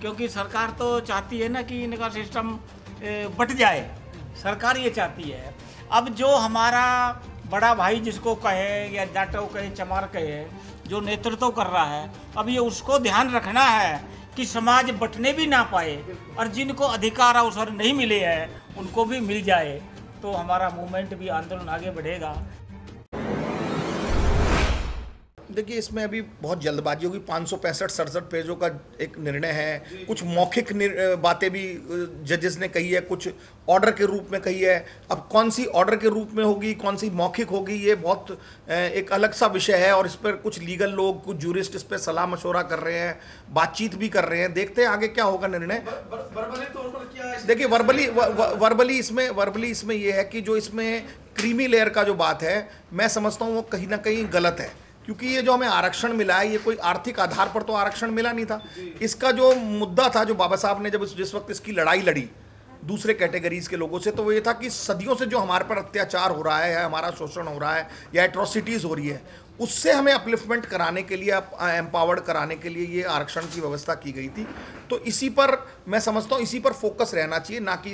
क्योंकि सरकार तो चाहती है ना कि इनका सिस्टम बट जाए, सरकार ये चाहती है। अब जो हमारा बड़ा भाई जिसको कहे या जाटव कहे चमार कहे, जो नेतृत्व कर रहा है, अब ये उसको ध्यान रखना है कि समाज बंटने भी ना पाए और जिनको अधिकार अवसर नहीं मिले हैं उनको भी मिल जाए, तो हमारा मूवमेंट भी आंदोलन आगे बढ़ेगा। देखिए, इसमें अभी बहुत जल्दबाजी होगी। 565-67 पेजों का एक निर्णय है। कुछ मौखिक बातें भी जजेस ने कही है, कुछ ऑर्डर के रूप में कही है। अब कौन सी ऑर्डर के रूप में होगी, कौन सी मौखिक होगी, ये बहुत एक अलग सा विषय है और इस पर कुछ लीगल लोग, कुछ जूरिस्ट इस पर सलाह मशवरा कर रहे हैं, बातचीत भी कर रहे हैं। देखते हैं आगे क्या होगा निर्णय। देखिए, वर्बली इसमें ये है कि जो इसमें क्रीमी लेयर का जो बात है, मैं समझता हूँ वो कहीं ना कहीं गलत है, क्योंकि ये जो हमें आरक्षण मिला है, ये कोई आर्थिक आधार पर तो आरक्षण मिला नहीं था। इसका जो मुद्दा था, जो बाबा साहब ने जब जिस वक्त इसकी लड़ाई लड़ी दूसरे कैटेगरीज के लोगों से, तो वो ये था कि सदियों से जो हमारे पर अत्याचार हो रहा है या हमारा शोषण हो रहा है या एट्रोसिटीज़ हो रही है, उससे हमें अपलिफ्टमेंट कराने के लिए, एम्पावर्ड कराने के लिए ये आरक्षण की व्यवस्था की गई थी। तो इसी पर मैं समझता हूँ, इसी पर फोकस रहना चाहिए, ना कि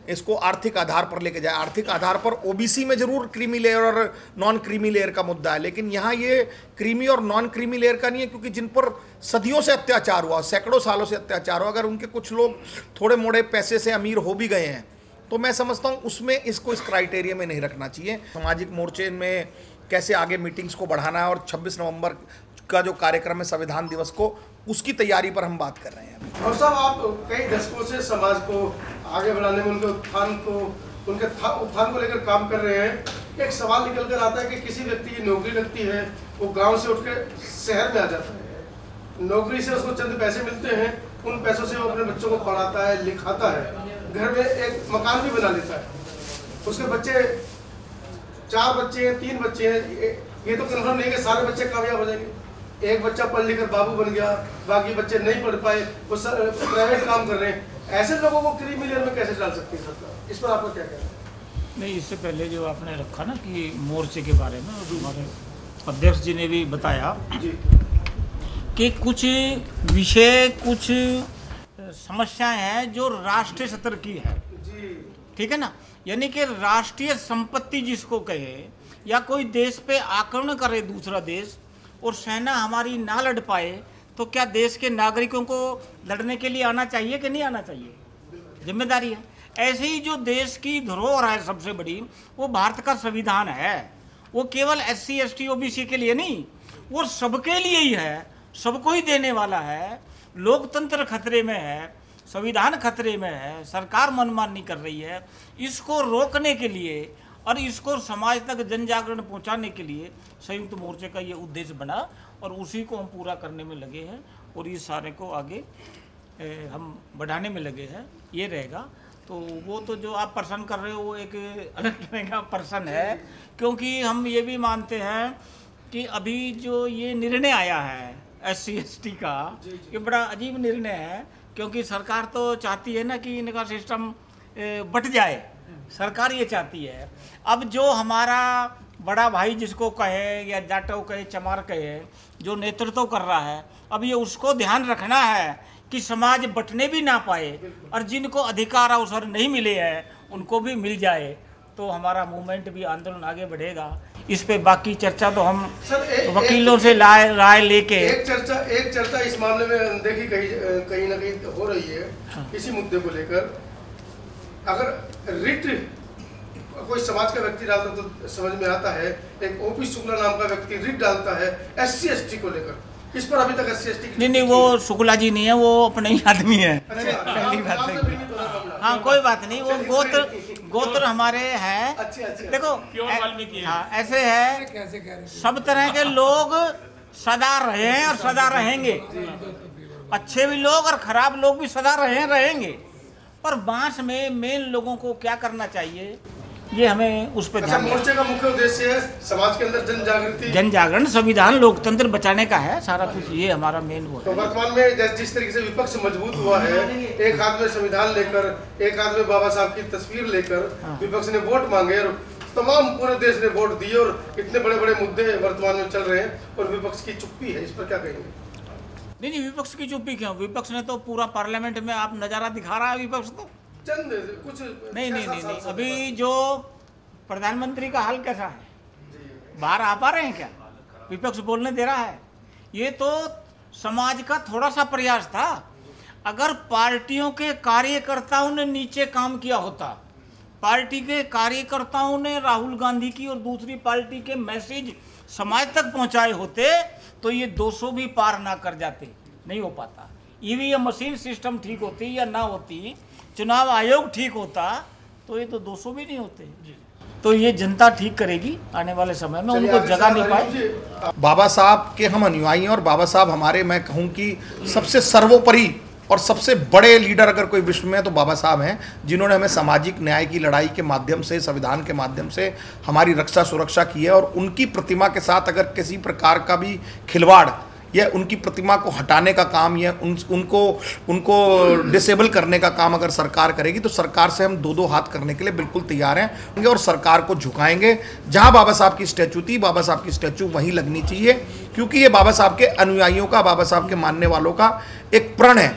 इसको आर्थिक आधार पर लेके जाए। आर्थिक आधार पर ओबीसी में जरूर क्रीमी लेयर और नॉन क्रीमी लेयर का मुद्दा है, लेकिन यहाँ ये क्रीमी और नॉन क्रीमी लेयर का नहीं है, क्योंकि जिन पर सदियों से अत्याचार हुआ, सैकड़ों सालों से अत्याचार हुआ, अगर उनके कुछ लोग थोड़े मोड़े पैसे से अमीर हो भी गए हैं, तो मैं समझता हूँ उसमें इसको इस क्राइटेरिया में नहीं रखना चाहिए। सामाजिक मोर्चे में कैसे आगे मीटिंग्स को बढ़ाना है, और 26 नवंबर का जो कार्यक्रम है संविधान दिवस को, उसकी तैयारी पर हम बात कर रहे हैं। और साहब, आप कई दशकों से समाज को आगे बढ़ाने में, उनके उत्थान को लेकर काम कर रहे हैं। एक सवाल निकल कर आता है कि किसी व्यक्ति की नौकरी लगती है, वो गांव से उठकर शहर में आ जाता है, नौकरी से उसको चंद पैसे मिलते हैं, उन पैसों से वो अपने बच्चों को पढ़ाता है, लिखाता है, घर में एक मकान भी बना लेता है। उसके बच्चे 4 बच्चे हैं, 3 बच्चे हैं, ये तो कन्फर्म नहीं है कि सारे बच्चे कामयाब हो जाएंगे। एक बच्चा पढ़ लिख कर बाबू बन गया, बाकी बच्चे नहीं पढ़ पाए, वो प्राइवेट काम कर रहे हैं। ऐसे लोगों को क्रीमी लेयर में कैसे डाल सकती है सरकार? इस पर आपका क्या कहना है? नहीं, इससे पहले जो आपने रखा ना कि मोर्चे के बारे में, हमारे अध्यक्ष जी ने भी बताया जी कि कुछ विषय, कुछ समस्याएं हैं जो राष्ट्रीय स्तर की है, ठीक है ना। यानी कि राष्ट्रीय संपत्ति जिसको कहे, या कोई देश पे आक्रमण करे दूसरा देश और सेना हमारी ना लड़ पाए, तो क्या देश के नागरिकों को लड़ने के लिए आना चाहिए कि नहीं आना चाहिए? जिम्मेदारी है। ऐसे ही जो देश की धरोहर है सबसे बड़ी, वो भारत का संविधान है। वो केवल SC ST OBC के लिए नहीं, वो सबके लिए ही है, सबको ही देने वाला है। लोकतंत्र खतरे में है, संविधान खतरे में है, सरकार मनमानी कर रही है। इसको रोकने के लिए और इसको समाज तक जन जागरण पहुंचाने के लिए संयुक्त मोर्चे का ये उद्देश्य बना, और उसी को हम पूरा करने में लगे हैं, और इस सारे को आगे हम बढ़ाने में लगे हैं। ये रहेगा। तो वो तो जो आप पर्सन कर रहे हो, वो एक अलग तरह का पर्सन है, क्योंकि हम ये भी मानते हैं कि अभी जो ये निर्णय आया है SC ST का, ये बड़ा अजीब निर्णय है, क्योंकि सरकार तो चाहती है ना कि इनका सिस्टम बट जाए, सरकार ये चाहती है। अब जो हमारा बड़ा भाई जिसको कहे या जाटव कहे चमार कहे, जो नेतृत्व कर रहा है, अब ये उसको ध्यान रखना है कि समाज बंटने भी ना पाए और जिनको अधिकार अवसर नहीं मिले हैं उनको भी मिल जाए, तो हमारा मूवमेंट भी, आंदोलन आगे बढ़ेगा। इस पे बाकी चर्चा तो हम वकीलों से राय लेके एक चर्चा इस मामले में देखी कहीं ना कहीं हो रही है। हाँ। इसी मुद्दे को लेकर अगर रिट कोई समाज का व्यक्ति डालता तो समझ में आता है, एक OP शुक्ला नाम का व्यक्ति रिट डालता है SC ST को लेकर, इस पर अभी तक SC ST नहीं, वो शुक्ला जी नहीं है, वो अपने ही आदमी है। अच्छा, पहली बात है। हाँ, कोई बात नहीं, वो गोत्र हमारे हैं। अच्छा। देखो, हाँ, ऐसे है, सब तरह के लोग सदा रहे हैं और सदा रहेंगे। अच्छे भी लोग और खराब लोग भी सदा रहेंगे। पर बांस में मेन लोगों को क्या करना चाहिए, ये हमें उस पर ध्यान। मोर्चे का मुख्य उद्देश्य है समाज के अंदर जन जागरण, संविधान, लोकतंत्र बचाने का है सारा कुछ, ये हमारा मेन वो है। तो वर्तमान में जिस तरीके से विपक्ष मजबूत हुआ है, एक हाथ में संविधान लेकर, एक हाथ में बाबा साहब की तस्वीर लेकर विपक्ष ने वोट मांगे, और तमाम पूरे देश ने वोट दिए, और इतने बड़े बड़े मुद्दे वर्तमान में चल रहे हैं और विपक्ष की चुप्पी है। इस पर क्या कहेंगे? नहीं नहीं, विपक्ष की चुप्पी क्यों? विपक्ष ने तो पूरा पार्लियामेंट में आप नज़ारा दिखा रहा है विपक्ष तो। चंद कुछ नहीं नहीं नहीं नहीं, अभी जो प्रधानमंत्री का हाल कैसा है, बाहर आ पा रहे हैं क्या? विपक्ष बोलने दे रहा है? ये तो समाज का थोड़ा सा प्रयास था। अगर पार्टियों के कार्यकर्ताओं ने नीचे काम किया होता, पार्टी के कार्यकर्ताओं ने राहुल गांधी की और दूसरी पार्टी के मैसेज समाज तक पहुंचाए होते, तो ये 200 भी पार ना कर जाते। नहीं हो पाता। ईवीएम मशीन सिस्टम ठीक होती या ना होती, चुनाव आयोग ठीक होता, तो ये तो 200 भी नहीं होते। तो ये जनता ठीक करेगी आने वाले समय में, उनको जगह नहीं पाए। बाबा साहब के हम अनुयायी हैं और बाबा साहब हमारे, मैं कहूँ कि सबसे सर्वोपरि और सबसे बड़े लीडर अगर कोई विश्व में है तो बाबा साहब हैं, जिन्होंने हमें सामाजिक न्याय की लड़ाई के माध्यम से, संविधान के माध्यम से हमारी रक्षा सुरक्षा की है। और उनकी प्रतिमा के साथ अगर किसी प्रकार का भी खिलवाड़ या उनकी प्रतिमा को हटाने का काम या उनको डिसेबल करने का काम अगर सरकार करेगी, तो सरकार से हम दो हाथ करने के लिए बिल्कुल तैयार हैं और सरकार को झुकाएंगे। जहां बाबा साहब की स्टैचू थी, बाबा साहब की स्टैचू वहीं लगनी चाहिए, क्योंकि ये बाबा साहब के अनुयायियों का, बाबा साहब के मानने वालों का एक प्रण है।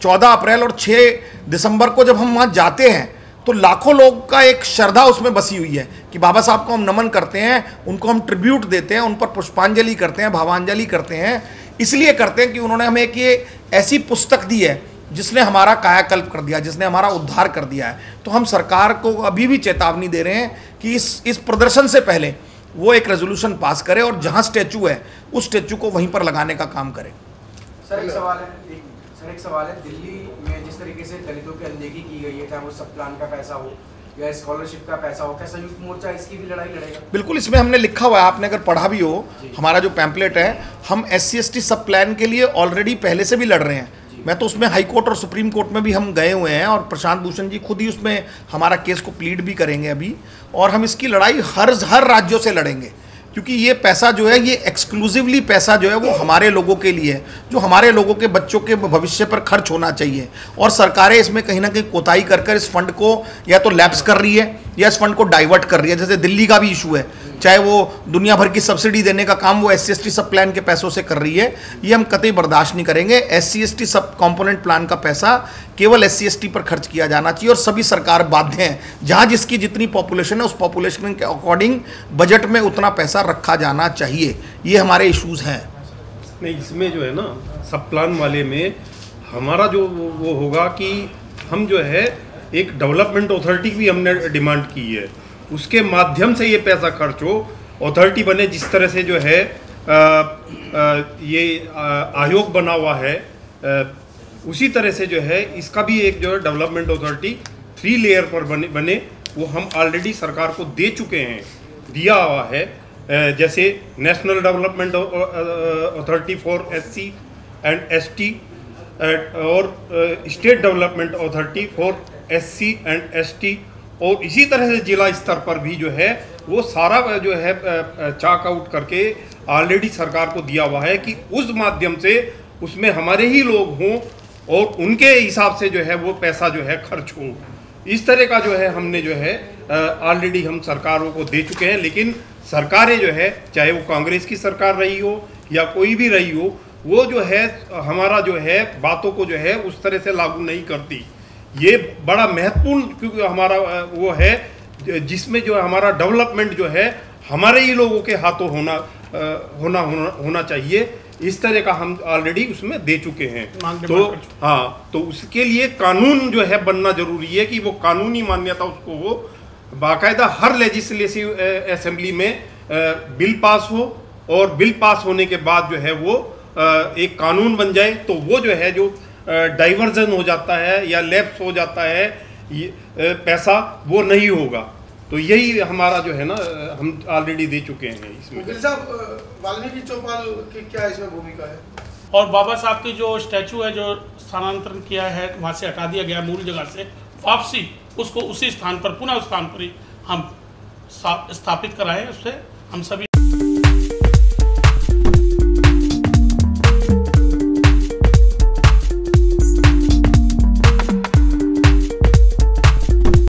14 अप्रैल और 6 दिसंबर को जब हम वहाँ जाते हैं तो लाखों लोग का एक श्रद्धा उसमें बसी हुई है कि बाबा साहब को हम नमन करते हैं, उनको हम ट्रिब्यूट देते हैं, उन पर पुष्पांजलि करते हैं, भावांजलि करते हैं। इसलिए करते हैं कि उन्होंने हमें एक ये ऐसी पुस्तक दी है जिसने हमारा कायाकल्प कर दिया, जिसने हमारा उद्धार कर दिया है। तो हम सरकार को अभी भी चेतावनी दे रहे हैं कि इस प्रदर्शन से पहले वो एक रेजोल्यूशन पास करे और जहाँ स्टैचू है उस स्टैचू को वहीं पर लगाने का काम करे। सर एक सवाल है, दिल्ली में जिस तरीके से दलितों की अनदेखी की गई है, चाहे वो सब प्लान का पैसा हो या स्कॉलरशिप का पैसा हो, क्या संयुक्त मोर्चा इसकी भी लड़ाई लड़ेगा? बिल्कुल, इसमें हमने लिखा हुआ है, आपने अगर पढ़ा भी हो हमारा जो पैम्पलेट है, हम SC/ST सब प्लान के लिए ऑलरेडी पहले से भी लड़ रहे हैं। मैं तो उसमें हाई कोर्ट और सुप्रीम कोर्ट में भी हम गए हुए हैं और प्रशांत भूषण जी खुद ही उसमें हमारा केस को प्लीड भी करेंगे अभी। और हम इसकी लड़ाई हर राज्यों से लड़ेंगे, क्योंकि ये पैसा जो है, ये एक्सक्लूसिवली पैसा जो है वो हमारे लोगों के लिए है, जो हमारे लोगों के बच्चों के भविष्य पर खर्च होना चाहिए। और सरकारें इसमें कहीं ना कहीं कोताही कर इस फंड को या तो लैप्स कर रही है या इस फंड को डाइवर्ट कर रही है। जैसे दिल्ली का भी इशू है, चाहे वो दुनिया भर की सब्सिडी देने का काम वो SC/ST सब प्लान के पैसों से कर रही है, ये हम कतई बर्दाश्त नहीं करेंगे। SC/ST सब कॉम्पोनेंट प्लान का पैसा केवल SC/ST पर खर्च किया जाना चाहिए और सभी सरकार बाध्य हैं, जहाँ जिसकी जितनी पॉपुलेशन है उस पॉपुलेशन के अकॉर्डिंग बजट में उतना पैसा रखा जाना चाहिए। ये हमारे इशूज़ हैं। नहीं, इसमें जो है ना सब प्लान वाले में हमारा जो वो होगा कि हम जो है एक डेवलपमेंट अथॉरिटी की भी हमने डिमांड की है, उसके माध्यम से ये पैसा खर्च हो, अथॉरिटी बने जिस तरह से जो है ये आयोग बना हुआ है, उसी तरह से जो है इसका भी एक जो है डेवलपमेंट अथॉरिटी 3 लेयर पर बने वो हम ऑलरेडी सरकार को दे चुके हैं, दिया हुआ है। जैसे national development authority for SC and ST और state development authority for SC and ST, और इसी तरह से जिला स्तर पर भी जो है वो सारा जो है चाक आउट करके ऑलरेडी सरकार को दिया हुआ है कि उस माध्यम से उसमें हमारे ही लोग हों और उनके हिसाब से जो है वो पैसा जो है खर्च हो। इस तरह का जो है हमने जो है ऑलरेडी हम सरकारों को दे चुके हैं। लेकिन सरकारें जो है, चाहे वो कांग्रेस की सरकार रही हो या कोई भी रही हो, वो जो है हमारा जो है बातों को जो है उस तरह से लागू नहीं करती। ये बड़ा महत्वपूर्ण, क्योंकि हमारा वो है जिसमें जो हमारा डेवलपमेंट जो है हमारे ही लोगों के हाथों होना चाहिए। इस तरह का हम ऑलरेडी उसमें दे चुके हैं। तो हाँ, तो उसके लिए कानून जो है बनना जरूरी है कि वो कानूनी मान्यता उसको हो, बाकायदा हर लेजिस्लेटिव असेंबली में बिल पास हो और बिल पास होने के बाद जो है वो एक कानून बन जाए, तो वो जो है जो डाइवर्जन हो जाता है या लैप्स हो जाता है पैसा, वो नहीं होगा। तो यही हमारा जो है ना हम ऑलरेडी दे चुके हैं इसमें। वकील साहब, वाल्मीकि चौपाल की क्या इसमें भूमिका है? और बाबा साहब की जो स्टैचू है जो स्थानांतरण किया है, वहाँ से हटा दिया गया मूल जगह से, वापसी उसको उसी स्थान पर, पुनः उस स्थान पर ही हम स्थापित कराएं। उससे हम सभी